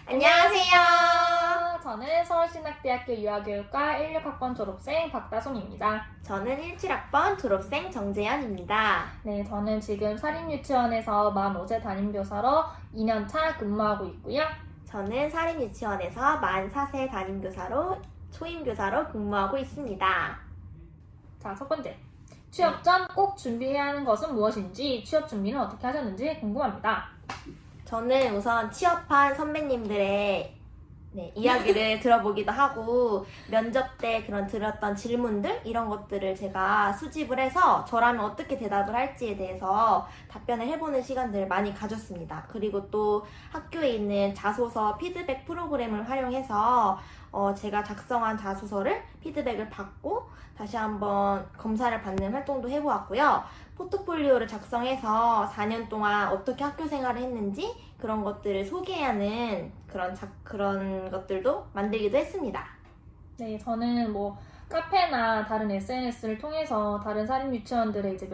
안녕하세요. 저는 서울신학대학교 유아교육과 16학번 졸업생 박다솜입니다. 저는 17학번 졸업생 정재현입니다. 네, 저는 지금 사립유치원에서 만 5세 담임교사로 2년차 근무하고 있고요. 저는 사립유치원에서 만 4세 담임교사로 초임교사로 근무하고 있습니다. 자, 첫 번째. 취업 전 꼭 준비해야 하는 것은 무엇인지, 취업 준비는 어떻게 하셨는지 궁금합니다. 저는 우선 취업한 선배님들의 이야기를 들어보기도 하고 면접 때 그런 들었던 질문들 이런 것들을 제가 수집을 해서 저라면 어떻게 대답을 할지에 대해서 답변을 해보는 시간들을 많이 가졌습니다. 그리고 또 학교에 있는 자소서 피드백 프로그램을 활용해서 제가 작성한 자소서를 피드백을 받고 다시 한번 검사를 받는 활동도 해보았고요. 포트폴리오를 작성해서 4년 동안 어떻게 학교 생활을 했는지 그런 것들을 소개하는 그런 것들도 만들기도 했습니다. 네, 저는 카페나 다른 SNS를 통해서 다른 사립유치원들의 이제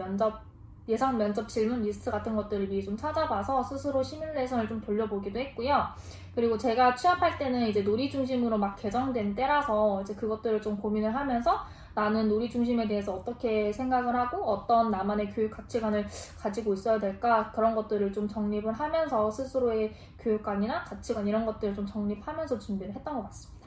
예상 면접 질문 리스트 같은 것들을 미리 좀 찾아봐서 스스로 시뮬레이션을 좀 돌려보기도 했고요. 그리고 제가 취업할 때는 이제 놀이 중심으로 막 개정된 때라서 이제 그것들을 좀 고민을 하면서 나는 놀이 중심에 대해서 어떻게 생각을 하고 어떤 나만의 교육 가치관을 가지고 있어야 될까 그런 것들을 좀 정립을 하면서 스스로의 교육관이나 가치관 이런 것들을 좀 정립하면서 준비를 했던 것 같습니다.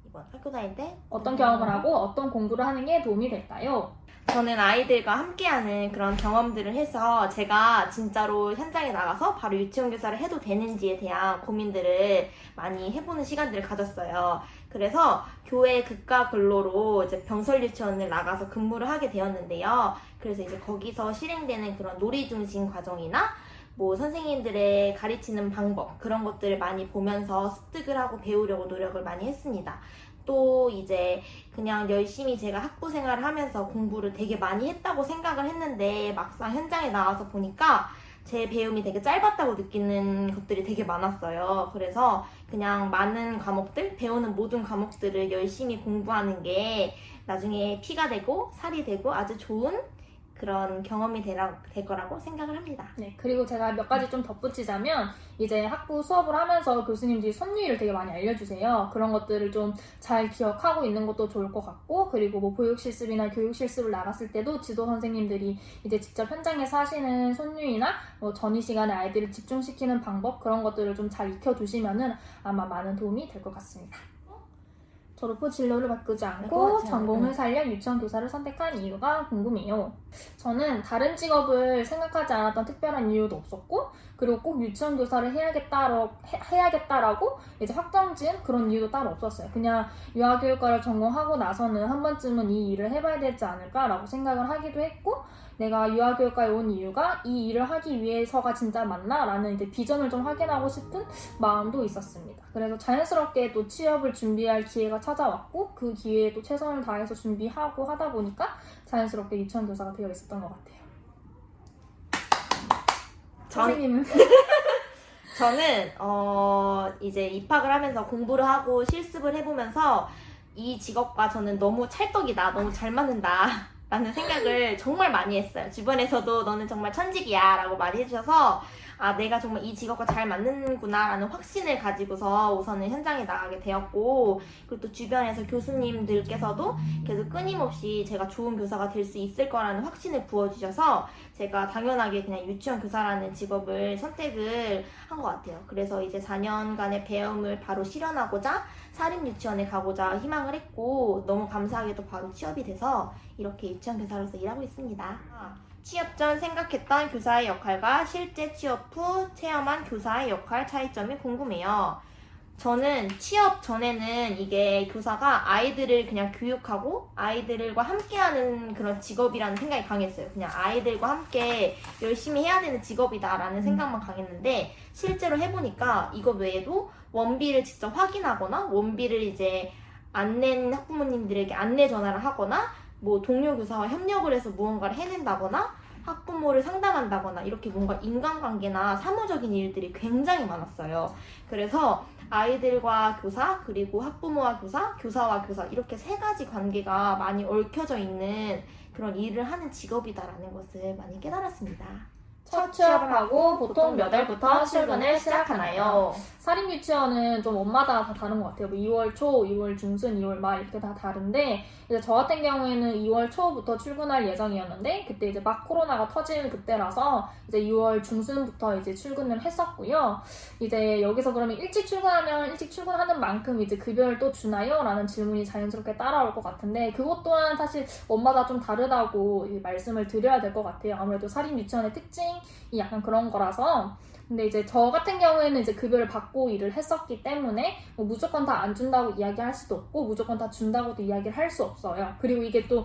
이번 학교 다닐 때 어떤 경험을 하고 어떤 공부를 하는 게 도움이 될까요? 저는 아이들과 함께하는 그런 경험들을 해서 제가 진짜로 현장에 나가서 바로 유치원 교사를 해도 되는지에 대한 고민들을 많이 해보는 시간들을 가졌어요. 그래서 교회 극과 근로로 이제 병설 유치원을 나가서 근무를 하게 되었는데요. 그래서 이제 거기서 실행되는 그런 놀이 중심 과정이나 선생님들의 가르치는 방법 그런 것들을 많이 보면서 습득을 하고 배우려고 노력을 많이 했습니다. 또 이제 그냥 열심히 제가 학부 생활을 하면서 공부를 되게 많이 했다고 생각을 했는데 막상 현장에 나와서 보니까 제 배움이 되게 짧았다고 느끼는 것들이 되게 많았어요. 그래서 그냥 많은 과목들, 배우는 모든 과목들을 열심히 공부하는 게 나중에 피가 되고 살이 되고 아주 좋은 그런 경험이 될 거라고 생각을 합니다. 네, 그리고 제가 몇 가지 좀 덧붙이자면 이제 학부 수업을 하면서 교수님들이 손유희를 되게 많이 알려주세요. 그런 것들을 좀 잘 기억하고 있는 것도 좋을 것 같고 그리고 보육 실습이나 교육 실습을 나갔을 때도 지도 선생님들이 이제 직접 현장에서 하시는 손유희나 전이 시간에 아이들을 집중시키는 방법 그런 것들을 좀 잘 익혀두시면은 아마 많은 도움이 될 것 같습니다. 졸업 후 진로를 바꾸지 않고 전공을 살려 유치원 교사를 선택한 이유가 궁금해요. 저는 다른 직업을 생각하지 않았던 특별한 이유도 없었고 그리고 꼭 유치원 교사를 해야겠다라고 이제 확정지은 그런 이유도 따로 없었어요. 그냥 유아교육과를 전공하고 나서는 한 번쯤은 이 일을 해봐야 되지 않을까라고 생각을 하기도 했고 내가 유아교육과에 온 이유가 이 일을 하기 위해서가 진짜 맞나? 라는 이제 비전을 좀 확인하고 싶은 마음도 있었습니다. 그래서 자연스럽게 또 취업을 준비할 기회가 찾아왔고 그 기회에 또 최선을 다해서 준비하고 하다 보니까 자연스럽게 유치원 교사가 되어 있었던 것 같아요. 선생님은? 저는 이제 입학을 하면서 공부를 하고 실습을 해보면서 이 직업과 저는 너무 찰떡이다, 너무 잘 맞는다 라는 생각을 정말 많이 했어요. 주변에서도 너는 정말 천직이야 라고 많이 해주셔서 내가 정말 이 직업과 잘 맞는구나 라는 확신을 가지고서 우선은 현장에 나가게 되었고 그리고 또 주변에서 교수님들께서도 계속 끊임없이 제가 좋은 교사가 될 수 있을 거라는 확신을 부어주셔서 제가 당연하게 그냥 유치원 교사라는 직업을 선택을 한 것 같아요. 그래서 이제 4년간의 배움을 바로 실현하고자 사립유치원에 가고자 희망을 했고 너무 감사하게도 바로 취업이 돼서 이렇게 유치원 교사로서 일하고 있습니다. 취업 전 생각했던 교사의 역할과 실제 취업 후 체험한 교사의 역할 차이점이 궁금해요. 저는 취업 전에는 이게 교사가 아이들을 그냥 교육하고 아이들과 함께하는 그런 직업이라는 생각이 강했어요. 그냥 아이들과 함께 열심히 해야 되는 직업이다라는 생각만 강했는데 실제로 해보니까 이거 외에도 원비를 직접 확인하거나 원비를 이제 안 낸 학부모님들에게 안내 전화를 하거나 동료 교사와 협력을 해서 무언가를 해낸다거나 학부모를 상담한다거나 이렇게 뭔가 인간관계나 사무적인 일들이 굉장히 많았어요. 그래서 아이들과 교사, 그리고 학부모와 교사, 교사와 교사 이렇게 세 가지 관계가 많이 얽혀져 있는 그런 일을 하는 직업이다라는 것을 많이 깨달았습니다. 첫 취업하고 보통 몇 월부터 출근을 시작하나요? 사립 유치원은 좀 원마다 다 다른 것 같아요. 뭐 2월 초, 2월 중순, 2월 말 이렇게 다 다른데 이제 저 같은 경우에는 2월 초부터 출근할 예정이었는데 그때 이제 막 코로나가 터질 그때라서 이제 2월 중순부터 이제 출근을 했었고요. 이제 여기서 그러면 일찍 출근하면 일찍 출근하는 만큼 이제 급여를 또 주나요? 라는 질문이 자연스럽게 따라올 것 같은데 그것 또한 사실 원마다 좀 다르다고 말씀을 드려야 될 것 같아요. 아무래도 사립 유치원의 특징이 약간 그런 거라서 근데 이제 저 같은 경우에는 이제 급여를 받고 일을 했었기 때문에 뭐 무조건 다 안 준다고 이야기할 수도 없고 무조건 다 준다고도 이야기를 할 수 없어요. 그리고 이게 또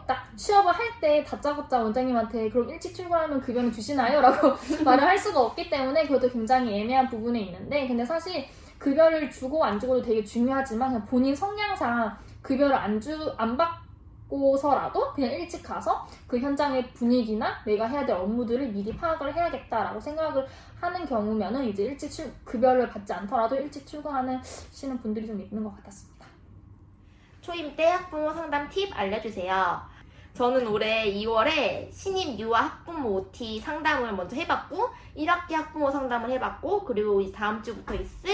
딱 취업을 할 때 다짜고짜 원장님한테 그럼 일찍 출근하면 급여는 주시나요? 라고 말을 할 수가 없기 때문에 그것도 굉장히 애매한 부분에 있는데 근데 사실 급여를 주고 안 주고도 되게 중요하지만 그냥 본인 성향상 급여를 안 받고서라도 그냥 일찍 가서 그 현장의 분위기나 내가 해야 될 업무들을 미리 파악을 해야겠다라고 생각을 하는 경우면은 이제 급여를 받지 않더라도 일찍 출근하시는 분들이 좀 있는 것 같았습니다. 초임 때 학부모 상담 팁 알려주세요. 저는 올해 2월에 신입 유아 학부모 OT 상담을 먼저 해봤고 1학기 학부모 상담을 해봤고 그리고 이제 다음 주부터 있을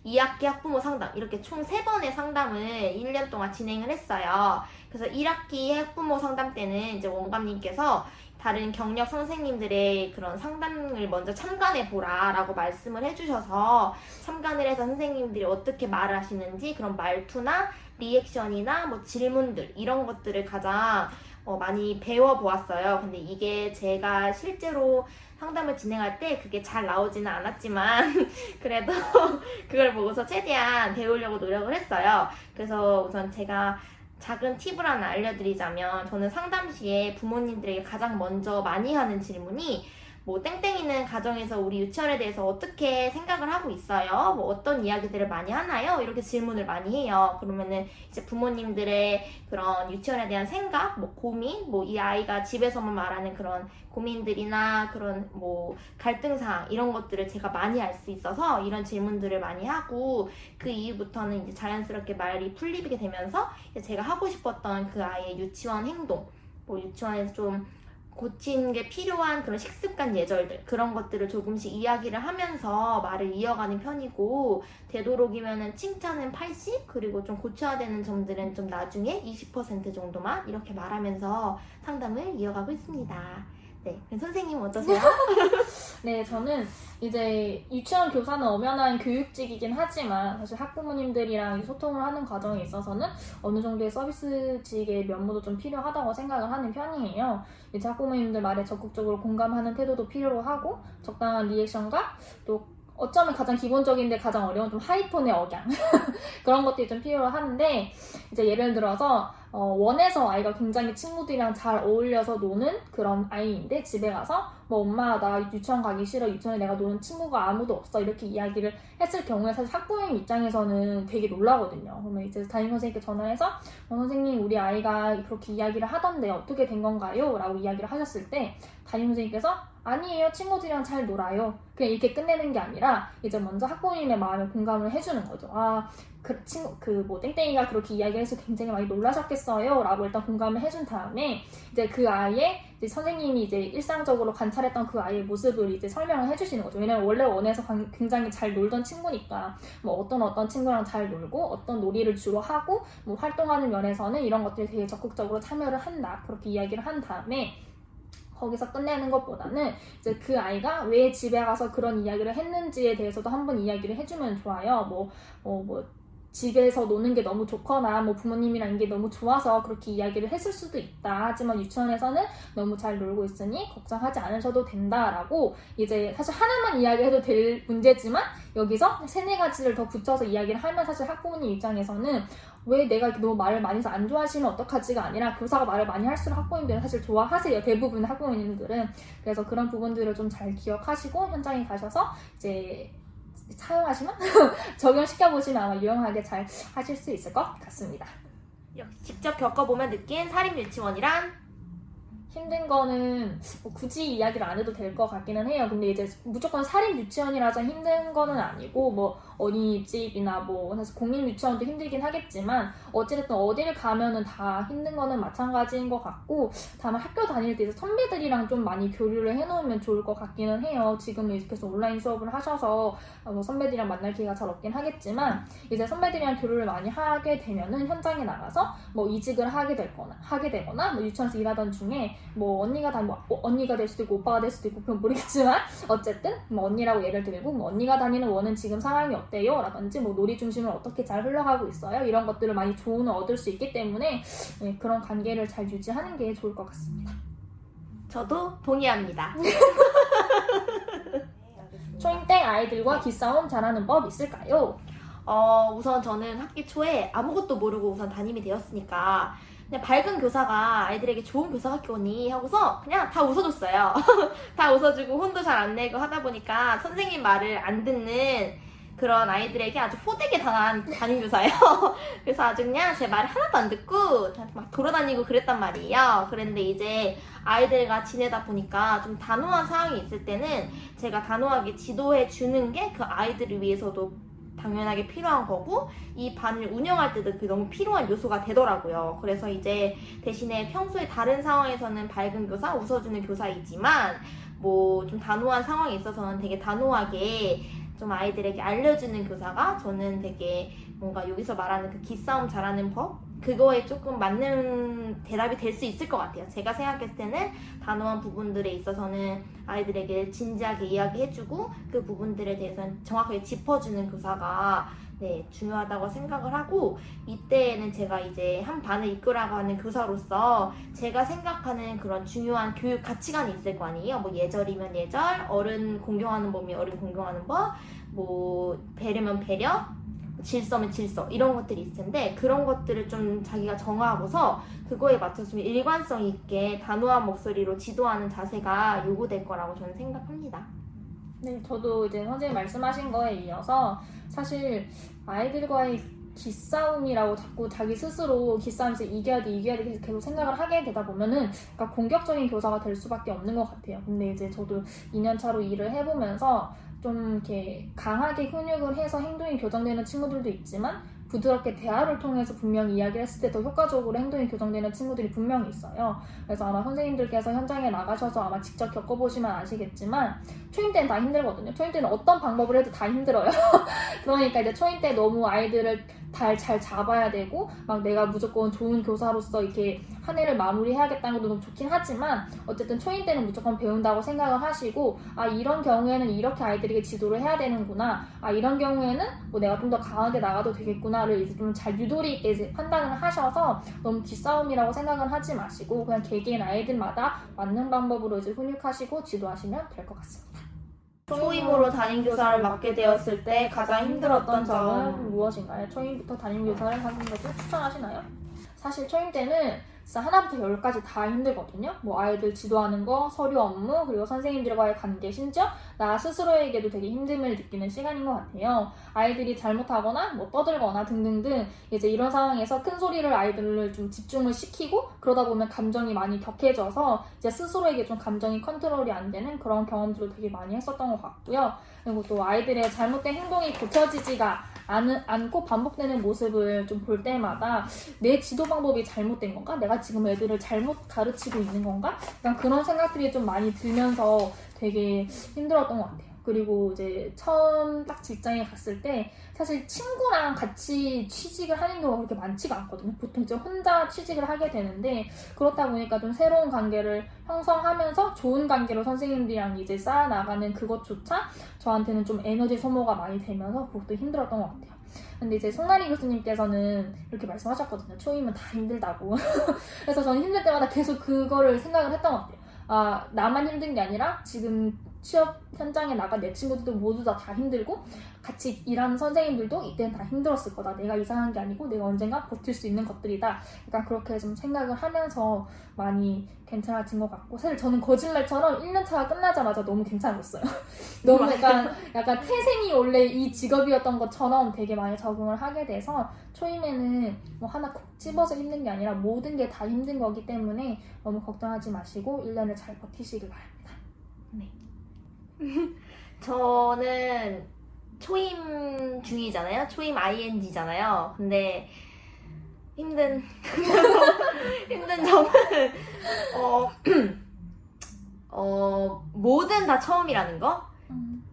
2학기 학부모 상담 이렇게 총 3번의 상담을 1년 동안 진행을 했어요. 그래서 1학기 학부모 상담 때는 이제 원감님께서 다른 경력 선생님들의 그런 상담을 먼저 참관해 보라 라고 말씀을 해주셔서 참관을 해서 선생님들이 어떻게 말을 하시는지 그런 말투나 리액션이나 뭐 질문들 이런 것들을 가장 많이 배워보았어요. 근데 이게 제가 실제로 상담을 진행할 때 그게 잘 나오지는 않았지만 그래도 그걸 보고서 최대한 배우려고 노력을 했어요. 그래서 우선 제가 작은 팁을 하나 알려드리자면 저는 상담 시에 부모님들에게 가장 먼저 많이 하는 질문이 뭐 땡땡이는 가정에서 우리 유치원에 대해서 어떻게 생각을 하고 있어요? 뭐 어떤 이야기들을 많이 하나요? 이렇게 질문을 많이 해요. 그러면은 이제 부모님들의 그런 유치원에 대한 생각, 뭐 고민, 뭐 이 아이가 집에서만 말하는 그런 고민들이나 그런 뭐 갈등사항 이런 것들을 제가 많이 알 수 있어서 이런 질문들을 많이 하고 그 이후부터는 이제 자연스럽게 말이 풀리게 되면서 이제 제가 하고 싶었던 그 아이의 유치원 행동, 뭐 유치원에서 좀 고치는 게 필요한 그런 식습관 예절들 그런 것들을 조금씩 이야기를 하면서 말을 이어가는 편이고 되도록이면은 칭찬은 80 그리고 좀 고쳐야 되는 점들은 좀 나중에 20% 정도만 이렇게 말하면서 상담을 이어가고 있습니다. 네, 선생님 어떠세요? 네, 저는 이제 유치원 교사는 엄연한 교육직이긴 하지만 사실 학부모님들이랑 소통을 하는 과정에 있어서는 어느 정도의 서비스직의 면모도 좀 필요하다고 생각을 하는 편이에요. 이제 학부모님들 말에 적극적으로 공감하는 태도도 필요로 하고 적당한 리액션과 또 어쩌면 가장 기본적인데 가장 어려운 좀 하이톤의 억양 그런 것들이 좀 필요로 하는데 이제 예를 들어서 원에서 아이가 굉장히 친구들이랑 잘 어울려서 노는 그런 아이인데 집에 가서 뭐 엄마 나 유치원 가기 싫어 유치원에 내가 노는 친구가 아무도 없어 이렇게 이야기를 했을 경우에 사실 학부모님 입장에서는 되게 놀라거든요. 그러면 이제 담임선생님께 전화해서 선생님 우리 아이가 그렇게 이야기를 하던데 어떻게 된 건가요? 라고 이야기를 하셨을 때 담임선생님께서 아니에요 친구들이랑 잘 놀아요 그냥 이렇게 끝내는 게 아니라 이제 먼저 학부모님의 마음에 공감을 해주는 거죠. 뭐 땡땡이가 그렇게 이야기해서 굉장히 많이 놀라셨겠어요 라고 일단 공감을 해준 다음에 이제 그 아이의 이제 선생님이 이제 일상적으로 관찰했던 그 아이의 모습을 이제 설명을 해주시는 거죠. 왜냐면 원래 원에서 굉장히 잘 놀던 친구니까 뭐 어떤 친구랑 잘 놀고 어떤 놀이를 주로 하고 뭐 활동하는 면에서는 이런 것들이 되게 적극적으로 참여를 한다 그렇게 이야기를 한 다음에 거기서 끝내는 것보다는 이제 그 아이가 왜 집에 가서 그런 이야기를 했는지에 대해서도 한번 이야기를 해주면 좋아요. 뭐 집에서 노는 게 너무 좋거나 뭐 부모님이랑 이게 너무 좋아서 그렇게 이야기를 했을 수도 있다. 하지만 유치원에서는 너무 잘 놀고 있으니 걱정하지 않으셔도 된다라고 이제 사실 하나만 이야기해도 될 문제지만 여기서 3-4가지를 더 붙여서 이야기를 하면 사실 학부모님 입장에서는 왜 내가 너무 말을 많이 해서 안 좋아하시면 어떡하지가 아니라 교사가 말을 많이 할수록 학부모님들은 사실 좋아하세요. 대부분 학부모님들은. 그래서 그런 부분들을 좀 잘 기억하시고 현장에 가셔서 이제 사용하시면 적용시켜보시면 아마 유용하게 잘 하실 수 있을 것 같습니다. 역시 직접 겪어보면 느낀 사립유치원이란 힘든 거는 뭐 굳이 이야기를 안 해도 될 것 같기는 해요. 근데 이제 무조건 사립 유치원이라서 힘든 거는 아니고 뭐 어린이집이나 뭐 사실 공립 유치원도 힘들긴 하겠지만 어찌됐든 어디를 가면은 다 힘든 거는 마찬가지인 것 같고 다만 학교 다닐 때 이제 선배들이랑 좀 많이 교류를 해놓으면 좋을 것 같기는 해요. 지금은 이렇게 계속 온라인 수업을 하셔서 뭐 선배들이랑 만날 기회가 잘 없긴 하겠지만 이제 선배들이랑 교류를 많이 하게 되면은 현장에 나가서 뭐 이직을 하게 되거나 뭐 유치원에서 일하던 중에 뭐 언니가 될 수도 있고 오빠가 될 수도 있고 그건 모르겠지만 어쨌든 뭐 언니라고 예를 들고 뭐 언니가 다니는 원은 지금 상황이 어때요? 라든지 뭐 놀이 중심은 어떻게 잘 흘러가고 있어요? 이런 것들을 많이 조언을 얻을 수 있기 때문에 네, 그런 관계를 잘 유지하는 게 좋을 것 같습니다. 저도 동의합니다. 초임 때 아이들과 기싸움 잘하는 법 있을까요? 우선 저는 학기 초에 아무것도 모르고 우선 담임이 되었으니까 그냥 밝은 교사가 아이들에게 좋은 교사 학교니 하고서 그냥 다 웃어줬어요. 다 웃어주고 혼도 잘 안 내고 하다 보니까 선생님 말을 안 듣는 그런 아이들에게 아주 호되게 당한 담임교사예요. 그래서 아주 그냥 제 말을 하나도 안 듣고 막 돌아다니고 그랬단 말이에요. 그런데 이제 아이들과 지내다 보니까 좀 단호한 상황이 있을 때는 제가 단호하게 지도해 주는 게 그 아이들을 위해서도 당연하게 필요한 거고 이 반을 운영할 때도 그게 너무 필요한 요소가 되더라고요. 그래서 이제 대신에 평소에 다른 상황에서는 밝은 교사, 웃어주는 교사이지만 뭐 좀 단호한 상황에 있어서는 되게 단호하게 좀 아이들에게 알려주는 교사가 저는 되게 뭔가 여기서 말하는 그 기싸움 잘하는 법? 그거에 조금 맞는 대답이 될 수 있을 것 같아요. 제가 생각했을 때는 단호한 부분들에 있어서는 아이들에게 진지하게 이야기해주고 그 부분들에 대해서는 정확하게 짚어주는 교사가 중요하다고 생각을 하고 이때에는 제가 이제 한 반을 이끌어가는 교사로서 제가 생각하는 그런 중요한 교육 가치관이 있을 거 아니에요. 뭐 예절이면 예절, 어른 공경하는 법이면 어른 공경하는 법, 뭐 배려면 배려, 질서면 질서 이런 것들이 있을 텐데 그런 것들을 좀 자기가 정하고서 그거에 맞춰서 좀 일관성 있게 단호한 목소리로 지도하는 자세가 요구될 거라고 저는 생각합니다. 네, 저도 이제 선생님 말씀하신 거에 이어서 사실 아이들과의 기싸움이라고 자꾸 자기 스스로 기싸움에서 이겨야 돼 계속 생각을 하게 되다 보면은 그러니까 공격적인 교사가 될 수밖에 없는 것 같아요. 근데 이제 저도 2년 차로 일을 해보면서 좀 이렇게 강하게 훈육을 해서 행동이 교정되는 친구들도 있지만 부드럽게 대화를 통해서 분명히 이야기를 했을 때 더 효과적으로 행동이 교정되는 친구들이 분명히 있어요. 그래서 아마 선생님들께서 현장에 나가셔서 아마 직접 겪어보시면 아시겠지만 초임 때는 다 힘들거든요. 초임 때는 어떤 방법을 해도 다 힘들어요. 그러니까 이제 초임 때 너무 아이들을 잘 잡아야 되고 막 내가 무조건 좋은 교사로서 이렇게 한 해를 마무리해야겠다는 것도 너무 좋긴 하지만 어쨌든 초임 때는 무조건 배운다고 생각을 하시고 아 이런 경우에는 이렇게 아이들에게 지도를 해야 되는구나 아 이런 경우에는 뭐 내가 좀 더 강하게 나가도 되겠구나를 이제 좀 잘 유도리 있게 이제 판단을 하셔서 너무 기싸움이라고 생각을 하지 마시고 그냥 개개인 아이들마다 맞는 방법으로 이제 훈육하시고 지도하시면 될 것 같습니다. 초임으로 담임교사를 맡게 되었을 때 가장 힘들었던 점은 무엇인가요? 초임부터 담임교사를 하는 것을 추천하시나요? 사실 초임 때는 진짜 하나부터 열까지 다 힘들거든요. 뭐 아이들 지도하는 거, 서류 업무, 그리고 선생님들과의 관계, 심지어 나 스스로에게도 되게 힘듦을 느끼는 시간인 것 같아요. 아이들이 잘못하거나 뭐 떠들거나 등등등 이제 이런 상황에서 큰 소리를 아이들을 좀 집중을 시키고 그러다 보면 감정이 많이 격해져서 이제 스스로에게 좀 감정이 컨트롤이 안 되는 그런 경험들을 되게 많이 했었던 것 같고요. 그리고 또 아이들의 잘못된 행동이 고쳐지지가 않고 반복되는 모습을 좀 볼 때마다 내 지도 방법이 잘못된 건가? 내가 지금 애들을 잘못 가르치고 있는 건가? 약간 그런 생각들이 좀 많이 들면서 되게 힘들었던 것 같아요. 그리고 이제 처음 딱 직장에 갔을 때 사실 친구랑 같이 취직을 하는 경우가 그렇게 많지가 않거든요. 보통 이제 혼자 취직을 하게 되는데 그렇다 보니까 좀 새로운 관계를 형성하면서 좋은 관계로 선생님들이랑 이제 쌓아나가는 그것조차 저한테는 좀 에너지 소모가 많이 되면서 그것도 힘들었던 것 같아요. 근데 이제 송나리 교수님께서는 이렇게 말씀하셨거든요. 초임은 다 힘들다고. 그래서 저는 힘들 때마다 계속 그거를 생각을 했던 것 같아요. 아, 나만 힘든 게 아니라 지금 취업 현장에 나간 내 친구들도 모두 다 힘들고 같이 일하는 선생님들도 이때는 다 힘들었을 거다. 내가 이상한 게 아니고 내가 언젠가 버틸 수 있는 것들이다. 약간 그렇게 좀 생각을 하면서 많이 괜찮아진 것 같고, 사실 저는 거짓말처럼 1년차가 끝나자마자 너무 괜찮았어요. 너무 약간 태생이 원래 이 직업이었던 것처럼 되게 많이 적응을 하게 돼서 초임에는 뭐 하나 콕 집어서 힘든 게 아니라 모든 게 다 힘든 거기 때문에 너무 걱정하지 마시고 1년을 잘 버티시길 바랍니다. 저는 초임 중이잖아요. 초임 ING잖아요. 근데 힘든 점은 뭐든 다 처음이라는 거.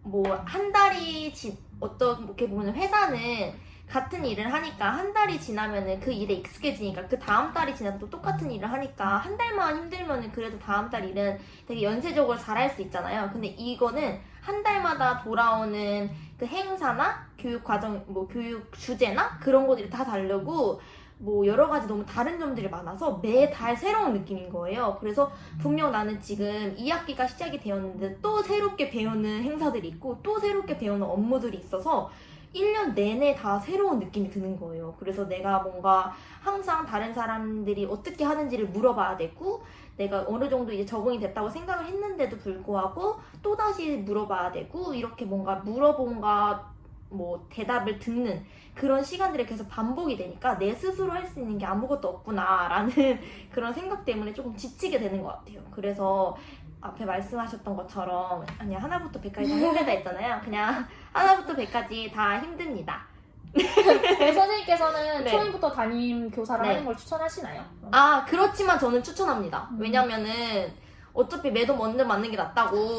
뭐 한 달이 어떻게 보면 회사는 같은 일을 하니까 한 달이 지나면은 그 일에 익숙해지니까 그 다음 달이 지나도 또 똑같은 일을 하니까 한 달만 힘들면은 그래도 다음 달 일은 되게 연쇄적으로 잘할 수 있잖아요. 근데 이거는 한 달마다 돌아오는 그 행사나 교육 과정, 뭐 교육 주제나 그런 것들이 다 다르고 뭐 여러 가지 너무 다른 점들이 많아서 매달 새로운 느낌인 거예요. 그래서 분명 나는 지금 2학기가 시작이 되었는데 또 새롭게 배우는 행사들이 있고 또 새롭게 배우는 업무들이 있어서 1년 내내 다 새로운 느낌이 드는 거예요. 그래서 내가 뭔가 항상 다른 사람들이 어떻게 하는지를 물어봐야 되고 내가 어느 정도 이제 적응이 됐다고 생각을 했는데도 불구하고 또다시 물어봐야 되고 이렇게 뭔가 물어본가 뭐 대답을 듣는 그런 시간들이 계속 반복이 되니까 내 스스로 할 수 있는 게 아무것도 없구나라는 그런 생각 때문에 조금 지치게 되는 것 같아요. 그래서 앞에 말씀하셨던 것처럼 아니 하나부터 100까지 다 힘들다 했잖아요. 그냥 하나부터 100까지 다 힘듭니다. 선생님께서는 네. 초임부터 담임 교사를 네. 하는 걸 추천하시나요? 아 그렇지만 저는 추천합니다. 왜냐면은 어차피 매도 먼저 맞는 게 낫다고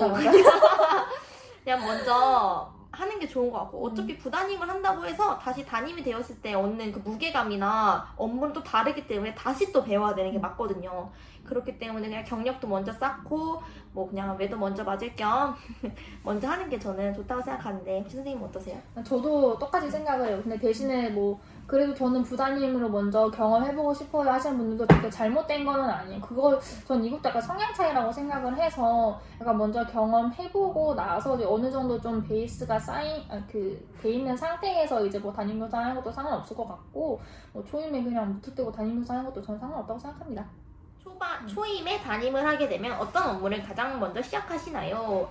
그냥 먼저 하는 게 좋은 것 같고 어차피 부담임을 한다고 해서 다시 담임이 되었을 때 얻는 그 무게감이나 업무는 또 다르기 때문에 다시 또 배워야 되는 게 맞거든요. 그렇기 때문에 그냥 경력도 먼저 쌓고 뭐 그냥 매도 먼저 맞을 겸 먼저 하는 게 저는 좋다고 생각하는데 혹시 선생님 어떠세요? 저도 똑같이 생각을 해요. 근데 대신에 뭐 그래도 저는 부담임으로 먼저 경험해보고 싶어요 하시는 분들도 되게 잘못된 거는 아니에요. 그걸 전 이것도 약간 성향 차이라고 생각을 해서 약간 먼저 경험해보고 나서 이제 어느 정도 좀 베이스가 돼 있는 상태에서 이제 뭐 담임교사 하는 것도 상관없을 것 같고 뭐 초임에 그냥 무턱대고 담임교사 하는 것도 저는 상관없다고 생각합니다. 초임에 담임을 하게 되면 어떤 업무를 가장 먼저 시작하시나요?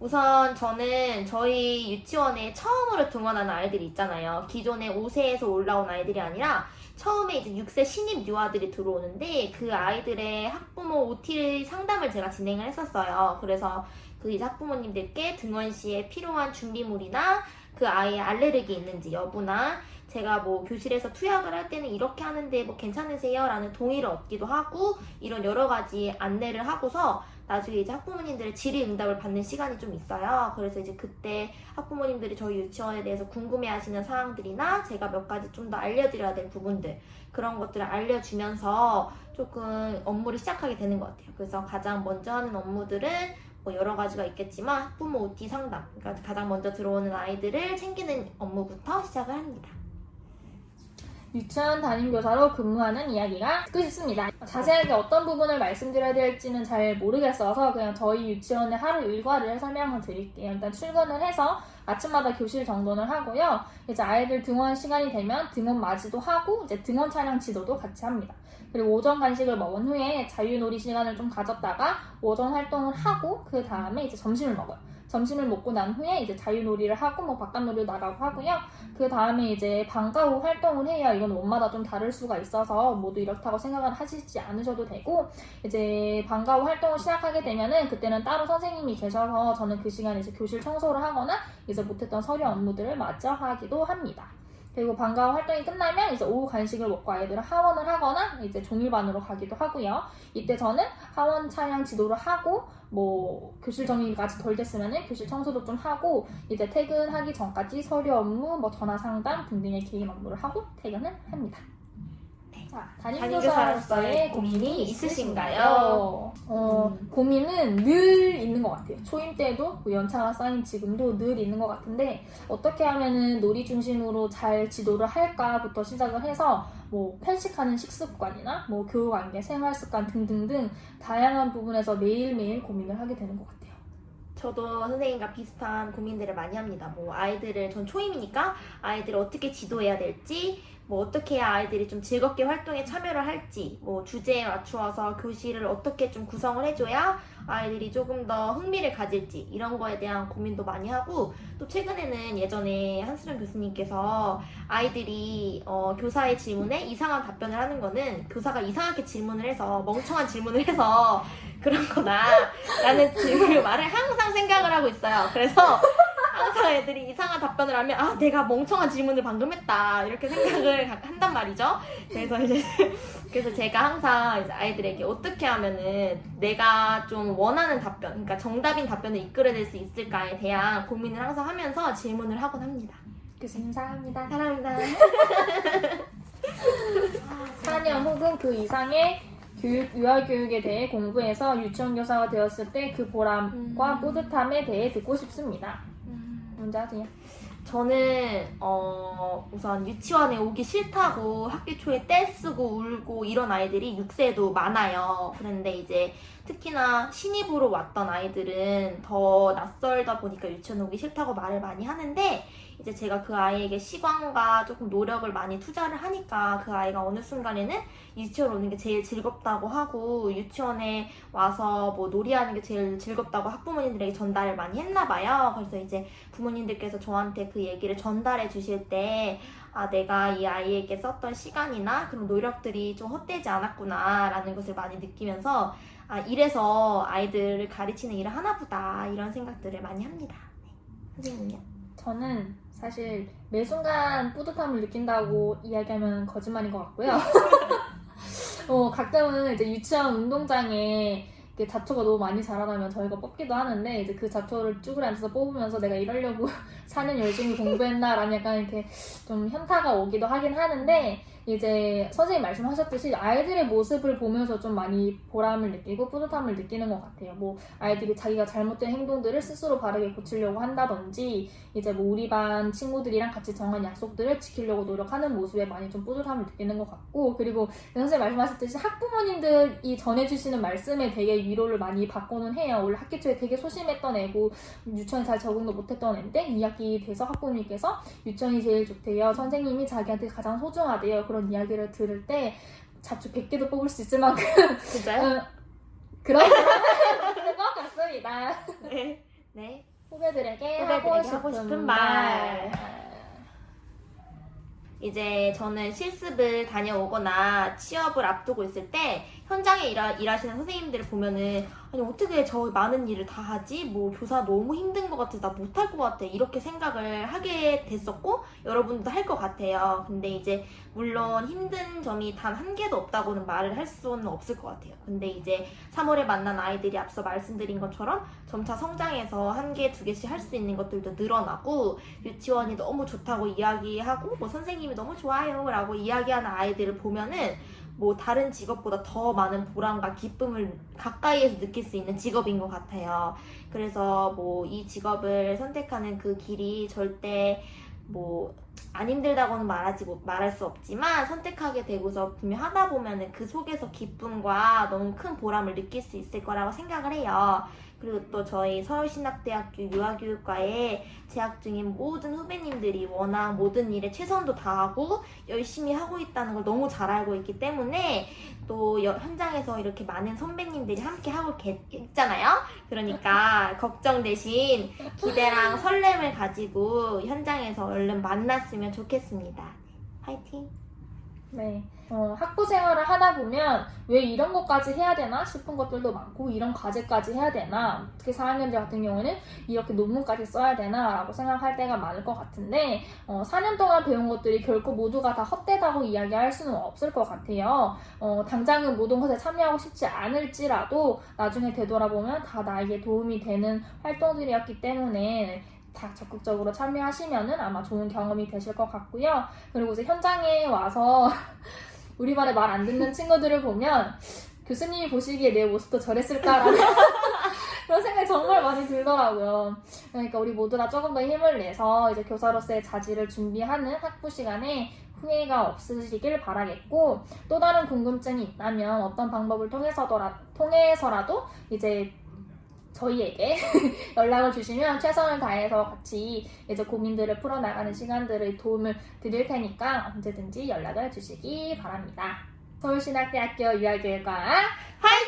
우선 저는 저희 유치원에 처음으로 등원하는 아이들이 있잖아요. 기존에 5세에서 올라온 아이들이 아니라 처음에 이제 6세 신입 유아들이 들어오는데 그 아이들의 학부모 OT 상담을 제가 진행을 했었어요. 그래서 그 이제 학부모님들께 등원 시에 필요한 준비물이나 그 아이의 알레르기 있는지 여부나 제가 뭐 교실에서 투약을 할 때는 이렇게 하는데 뭐 괜찮으세요? 라는 동의를 얻기도 하고 이런 여러 가지 안내를 하고서 나중에 이제 학부모님들의 질의응답을 받는 시간이 좀 있어요. 그래서 이제 그때 학부모님들이 저희 유치원에 대해서 궁금해하시는 사항들이나 제가 몇 가지 좀 더 알려드려야 될 부분들 그런 것들을 알려주면서 조금 업무를 시작하게 되는 것 같아요. 그래서 가장 먼저 하는 업무들은 뭐 여러 가지가 있겠지만 학부모 OT 상담, 그러니까 가장 먼저 들어오는 아이들을 챙기는 업무부터 시작을 합니다. 유치원 담임교사로 근무하는 이야기가 듣고 싶습니다. 자세하게 어떤 부분을 말씀드려야 될지는 잘 모르겠어서 그냥 저희 유치원의 하루 일과를 설명을 드릴게요. 일단 출근을 해서 아침마다 교실 정돈을 하고요. 이제 아이들 등원 시간이 되면 등원 맞이도 하고 이제 등원 차량 지도도 같이 합니다. 그리고 오전 간식을 먹은 후에 자유놀이 시간을 좀 가졌다가 오전 활동을 하고 그 다음에 이제 점심을 먹어요. 점심을 먹고 난 후에 이제 자유놀이를 하고 뭐 바깥놀이도 나가고 하고요. 그 다음에 이제 방과 후 활동을 해요. 이건 원마다 좀 다를 수가 있어서 모두 이렇다고 생각을 하시지 않으셔도 되고 이제 방과 후 활동을 시작하게 되면은 그때는 따로 선생님이 계셔서 저는 그 시간에 이제 교실 청소를 하거나 이제 못했던 서류 업무들을 마저 하기도 합니다. 그리고 방과 후 활동이 끝나면 이제 오후 간식을 먹고 아이들은 하원을 하거나 이제 종일반으로 가기도 하고요. 이때 저는 하원 차량 지도를 하고 뭐 교실 정리까지 덜 됐으면은 교실 청소도 좀 하고 이제 퇴근하기 전까지 서류 업무, 뭐 전화 상담 등등의 개인 업무를 하고 퇴근을 합니다. 자, 담임교사로서의 고민이 있으신가요? 고민은 늘 있는 것 같아요. 초임 때도 뭐 연차가 쌓인 지금도 늘 있는 것 같은데 어떻게 하면은 놀이 중심으로 잘 지도를 할까부터 시작을 해서 뭐 편식하는 식습관이나 뭐 교육안개, 생활습관 등등등 다양한 부분에서 매일매일 고민을 하게 되는 것 같아요. 저도 선생님과 비슷한 고민들을 많이 합니다. 뭐 아이들을 전 초임이니까 아이들을 어떻게 지도해야 될지, 뭐 어떻게 해야 아이들이 좀 즐겁게 활동에 참여를 할지, 뭐 주제에 맞추어서 교실을 어떻게 좀 구성을 해줘야 아이들이 조금 더 흥미를 가질지 이런 거에 대한 고민도 많이 하고, 또 최근에는 예전에 한수령 교수님께서 아이들이 교사의 질문에 이상한 답변을 하는 거는 교사가 이상하게 질문을 해서 멍청한 질문을 해서 그런 거다 라는 말을 항상 생각을 하고 있어요. 그래서 항상 애들이 이상한 답변을 하면 아 내가 멍청한 질문을 방금 했다 이렇게 생각을 한단 말이죠. 그래서 제가 항상 이제 아이들에게 어떻게 하면은 내가 좀 원하는 답변, 그러니까 정답인 답변을 이끌어낼 수 있을까에 대한 고민을 항상 하면서 질문을 하곤 합니다. 교수님 사랑합니다. 사랑합니다. 4년 혹은 그 이상의 유아교육에 대해 공부해서 유치원 교사가 되었을 때 그 보람과 뿌듯함에 대해 듣고 싶습니다. 먼저 하세요. 저는 우선 유치원에 오기 싫다고 학기 초에 떼쓰고 울고 이런 아이들이 6세도 많아요. 그런데 이제 특히나 신입으로 왔던 아이들은 더 낯설다 보니까 유치원 오기 싫다고 말을 많이 하는데, 이제 제가 그 아이에게 시간과 조금 노력을 많이 투자를 하니까 그 아이가 어느 순간에는 유치원 오는 게 제일 즐겁다고 하고, 유치원에 와서 뭐 놀이하는 게 제일 즐겁다고 학부모님들에게 전달을 많이 했나 봐요. 그래서 이제 부모님들께서 저한테 그 얘기를 전달해 주실 때 아, 내가 이 아이에게 썼던 시간이나 그런 노력들이 좀 헛되지 않았구나 라는 것을 많이 느끼면서 아, 이래서 아이들을 가르치는 일을 하나보다 이런 생각들을 많이 합니다. 네. 선생님은요? 저는 사실 매 순간 뿌듯함을 느낀다고 이야기하면 거짓말인 것 같고요. 가끔은 이제 유치원 운동장에 잡초가 너무 많이 자라나면 저희가 뽑기도 하는데, 이제 그 잡초를 쭈그리 앉아서 뽑으면서 내가 이러려고 4년 열심히 공부했나라는 약간 이렇게 좀 현타가 오기도 하긴 하는데, 이제 선생님 말씀하셨듯이 아이들의 모습을 보면서 좀 많이 보람을 느끼고 뿌듯함을 느끼는 것 같아요. 뭐 아이들이 자기가 잘못된 행동들을 스스로 바르게 고치려고 한다든지, 이제 뭐 우리 반 친구들이랑 같이 정한 약속들을 지키려고 노력하는 모습에 많이 좀 뿌듯함을 느끼는 것 같고, 그리고 선생님 말씀하셨듯이 학부모님들이 전해주시는 말씀에 되게 위로를 많이 받고는 해요. 원래 학기 초에 되게 소심했던 애고 유치원에 잘 적응도 못했던 애인데 2학기 돼서 학부모님께서 유치원이 제일 좋대요, 선생님이 자기한테 가장 소중하대요, 그런 이야기를 들을 때 잡초 100개도 뽑을 수 있을 만큼 진짜요? 그런 것 같습니다. 네. 네. 후배들에게 하고 싶은 말. 이제 저는 실습을 다녀오거나 취업을 앞두고 있을 때 현장에 일하시는 선생님들을 보면은 아니 어떻게 저 많은 일을 다 하지? 뭐 교사 너무 힘든 것 같아, 나 못할 것 같아 이렇게 생각을 하게 됐었고 여러분도 할 것 같아요. 근데 이제 물론 힘든 점이 단 한 개도 없다고는 말을 할 수는 없을 것 같아요. 근데 이제 3월에 만난 아이들이 앞서 말씀드린 것처럼 점차 성장해서 1개, 2개씩 할 수 있는 것들도 늘어나고, 유치원이 너무 좋다고 이야기하고 뭐 선생님이 너무 좋아요 라고 이야기하는 아이들을 보면은 뭐 다른 직업보다 더 많은 보람과 기쁨을 가까이에서 느낄 수 있는 직업인 것 같아요. 그래서 뭐 이 직업을 선택하는 그 길이 절대 뭐 안 힘들다고는 말할 수 없지만 선택하게 되고서 분명 하다 보면은 그 속에서 기쁨과 너무 큰 보람을 느낄 수 있을 거라고 생각을 해요. 그리고 또 저희 서울신학대학교 유아교육과에 재학 중인 모든 후배님들이 워낙 모든 일에 최선도 다하고 열심히 하고 있다는 걸 너무 잘 알고 있기 때문에 또 현장에서 이렇게 많은 선배님들이 함께 하고 있잖아요. 그러니까 걱정 대신 기대랑 설렘을 가지고 현장에서 얼른 만났으면 좋겠습니다. 화이팅! 네. 학부 생활을 하다 보면 왜 이런 것까지 해야 되나 싶은 것들도 많고, 이런 과제까지 해야 되나, 특히 4학년들 같은 경우는 이렇게 논문까지 써야 되나 라고 생각할 때가 많을 것 같은데, 4년 동안 배운 것들이 결코 모두가 다 헛되다고 이야기할 수는 없을 것 같아요. 당장은 모든 것에 참여하고 싶지 않을지라도 나중에 되돌아보면 다 나에게 도움이 되는 활동들이었기 때문에 다 적극적으로 참여하시면은 아마 좋은 경험이 되실 것 같고요. 그리고 이제 현장에 와서 우리 반에 말 안 듣는 친구들을 보면 교수님이 보시기에 내 모습도 저랬을까라는 그런 생각이 정말 많이 들더라고요. 그러니까 우리 모두 다 조금 더 힘을 내서 이제 교사로서의 자질을 준비하는 학부 시간에 후회가 없으시길 바라겠고, 또 다른 궁금증이 있다면 어떤 방법을 통해서라도 이제 저희에게 연락을 주시면 최선을 다해서 같이 이제 고민들을 풀어나가는 시간들을 도움을 드릴 테니까 언제든지 연락을 주시기 바랍니다. 서울신학대학교 유아교육과 화이팅!